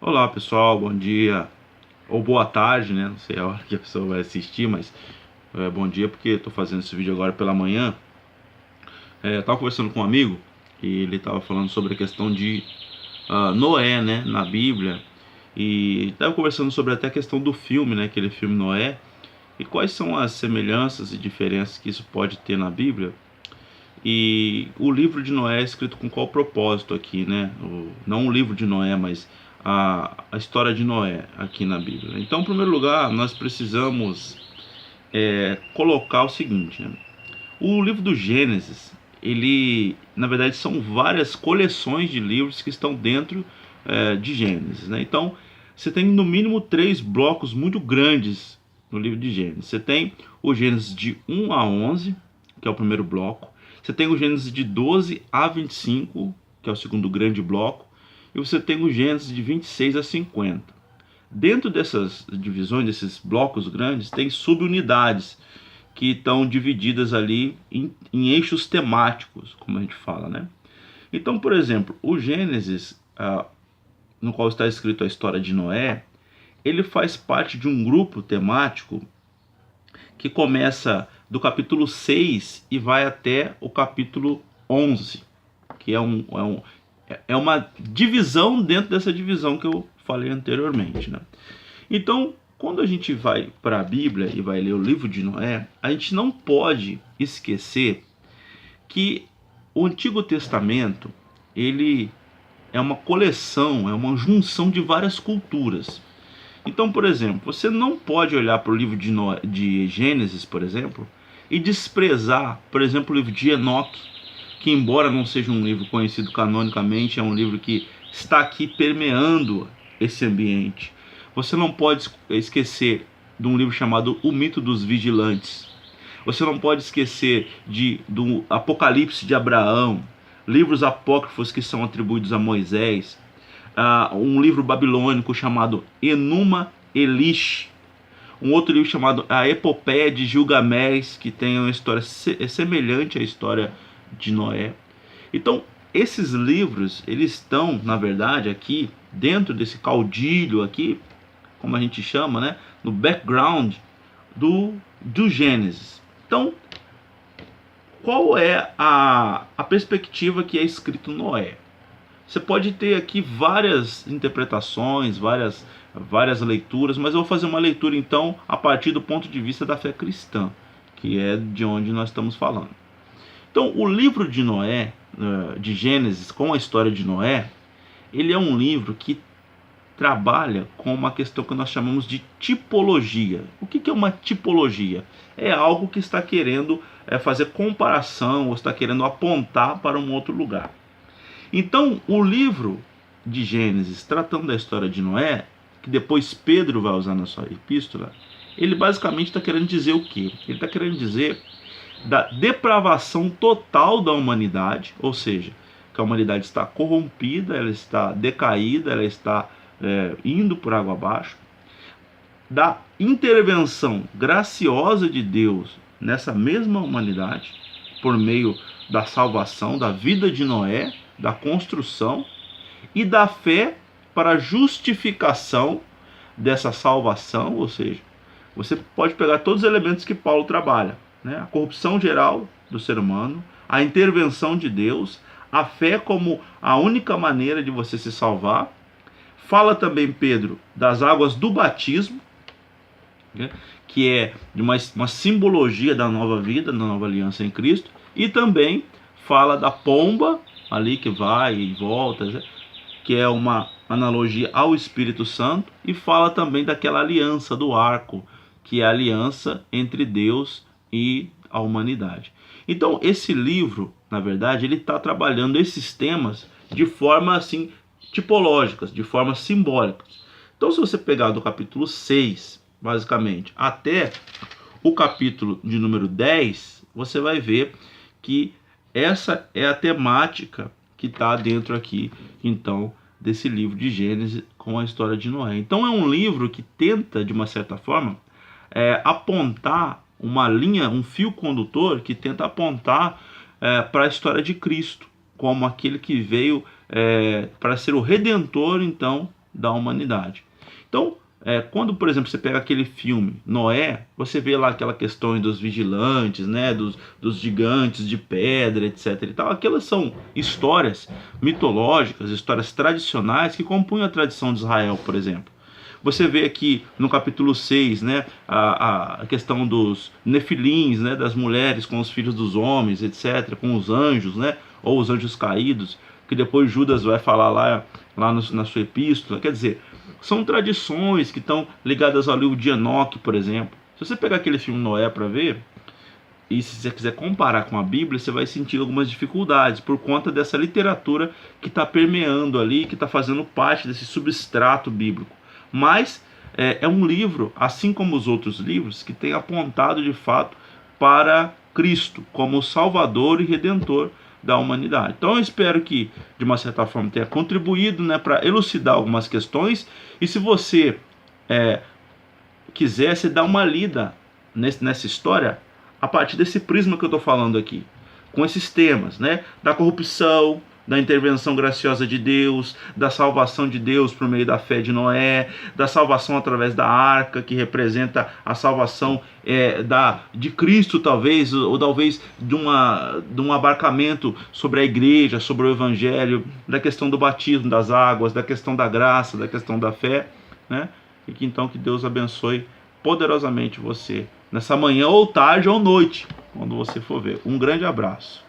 Olá pessoal, bom dia ou boa tarde, né? Não sei a hora que a pessoa vai assistir, mas bom dia porque estou fazendo esse vídeo agora pela manhã. Eu estava conversando com um amigo e ele estava falando sobre a questão de Noé, né, na Bíblia, e estava conversando sobre até a questão do filme, né, aquele filme Noé, e quais são as semelhanças e diferenças que isso pode ter na Bíblia. E o livro de Noé é escrito com qual propósito aqui, né? Não o livro de Noé, mas a história de Noé aqui na Bíblia. Então, em primeiro lugar, nós precisamos colocar o seguinte, né? O livro do Gênesis, ele, na verdade, são várias coleções de livros que estão dentro de Gênesis, né? Então, você tem no mínimo 3 blocos muito grandes no livro de Gênesis. Você tem o Gênesis de 1 a 11, que é o primeiro bloco. Você tem o Gênesis de 12 a 25, que é o segundo grande bloco. E você tem o Gênesis de 26 a 50. Dentro dessas divisões, desses blocos grandes, tem subunidades que estão divididas ali em eixos temáticos, como a gente fala, né? Então, por exemplo, o Gênesis, no qual está escrito a história de Noé, ele faz parte de um grupo temático que começa do capítulo 6 e vai até o capítulo 11, que é uma divisão dentro dessa divisão que eu falei anteriormente, né? Então, quando a gente vai para a Bíblia e vai ler o livro de Noé, a gente não pode esquecer que o Antigo Testamento, ele é uma coleção, é uma junção de várias culturas. Então, por exemplo, você não pode olhar para o livro de Gênesis, por exemplo, e desprezar, por exemplo, o livro de Enoque, que embora não seja um livro conhecido canonicamente, é um livro que está aqui permeando esse ambiente. Você não pode esquecer de um livro chamado O Mito dos Vigilantes. Você não pode esquecer do Apocalipse de Abraão, livros apócrifos que são atribuídos a Moisés, um livro babilônico chamado Enuma Elish, um outro livro chamado A Epopeia de Gilgamesh, que tem uma história semelhante à história de Noé. Então, esses livros, eles estão, na verdade, aqui, dentro desse caudilho aqui, como a gente chama, né, no background do Gênesis. Então, qual é a perspectiva que é escrito Noé? Você pode ter aqui várias interpretações, várias leituras, mas eu vou fazer uma leitura então a partir do ponto de vista da fé cristã, que é de onde nós estamos falando. Então, o livro de Noé, de Gênesis, com a história de Noé, ele é um livro que trabalha com uma questão que nós chamamos de tipologia. O que é uma tipologia? É algo que está querendo fazer comparação ou está querendo apontar para um outro lugar. Então, o livro de Gênesis, tratando da história de Noé, que depois Pedro vai usar na sua epístola, ele basicamente está querendo dizer o quê? Ele está querendo dizer da depravação total da humanidade, ou seja, que a humanidade está corrompida, ela está decaída, ela está indo por água abaixo, da intervenção graciosa de Deus nessa mesma humanidade, por meio da salvação, da vida de Noé, da construção e da fé para a justificação dessa salvação, ou seja, você pode pegar todos os elementos que Paulo trabalha, né? A corrupção geral do ser humano, a intervenção de Deus, a fé como a única maneira de você se salvar. Fala também Pedro das águas do batismo, né? Que é de uma simbologia da nova vida, da nova aliança em Cristo, e também fala da pomba ali que vai e volta, né? Que é uma analogia ao Espírito Santo, e fala também daquela aliança do arco, que é a aliança entre Deus e a humanidade. Então, esse livro, na verdade, ele está trabalhando esses temas de forma assim tipológicas, de forma simbólicas. Então, se você pegar do capítulo 6, basicamente, até o capítulo de número 10, você vai ver que essa é a temática que está dentro aqui, então, desse livro de Gênesis com a história de Noé. Então, é um livro que tenta, de uma certa forma, apontar uma linha, um fio condutor que tenta apontar para a história de Cristo, como aquele que veio para ser o redentor, então, da humanidade. Então, quando, por exemplo, você pega aquele filme Noé, você vê lá aquela questão dos vigilantes, né, dos gigantes de pedra, etc. e tal. Aquelas são histórias mitológicas, histórias tradicionais que compunham a tradição de Israel, por exemplo. Você vê aqui no capítulo 6, né, a questão dos nefilins, né, das mulheres com os filhos dos homens, etc., com os anjos, né, ou os anjos caídos, que depois Judas vai falar lá na sua epístola. Quer dizer, são tradições que estão ligadas ao livro de Enoque, por exemplo. Se você pegar aquele filme Noé para ver, e se você quiser comparar com a Bíblia, você vai sentir algumas dificuldades por conta dessa literatura que está permeando ali, que está fazendo parte desse substrato bíblico. Mas é um livro, assim como os outros livros, que tem apontado de fato para Cristo como Salvador e Redentor da humanidade. Então eu espero que, de uma certa forma, tenha contribuído, né, para elucidar algumas questões. E se você quiser, você dá uma lida nessa história a partir desse prisma que eu estou falando aqui, com esses temas, né, da corrupção, da intervenção graciosa de Deus, da salvação de Deus por meio da fé de Noé, da salvação através da arca, que representa a salvação de Cristo, talvez, ou talvez de um abarcamento sobre a igreja, sobre o evangelho, da questão do batismo das águas, da questão da graça, da questão da fé, né? E que então que Deus abençoe poderosamente você nessa manhã ou tarde ou noite, quando você for ver. Um grande abraço.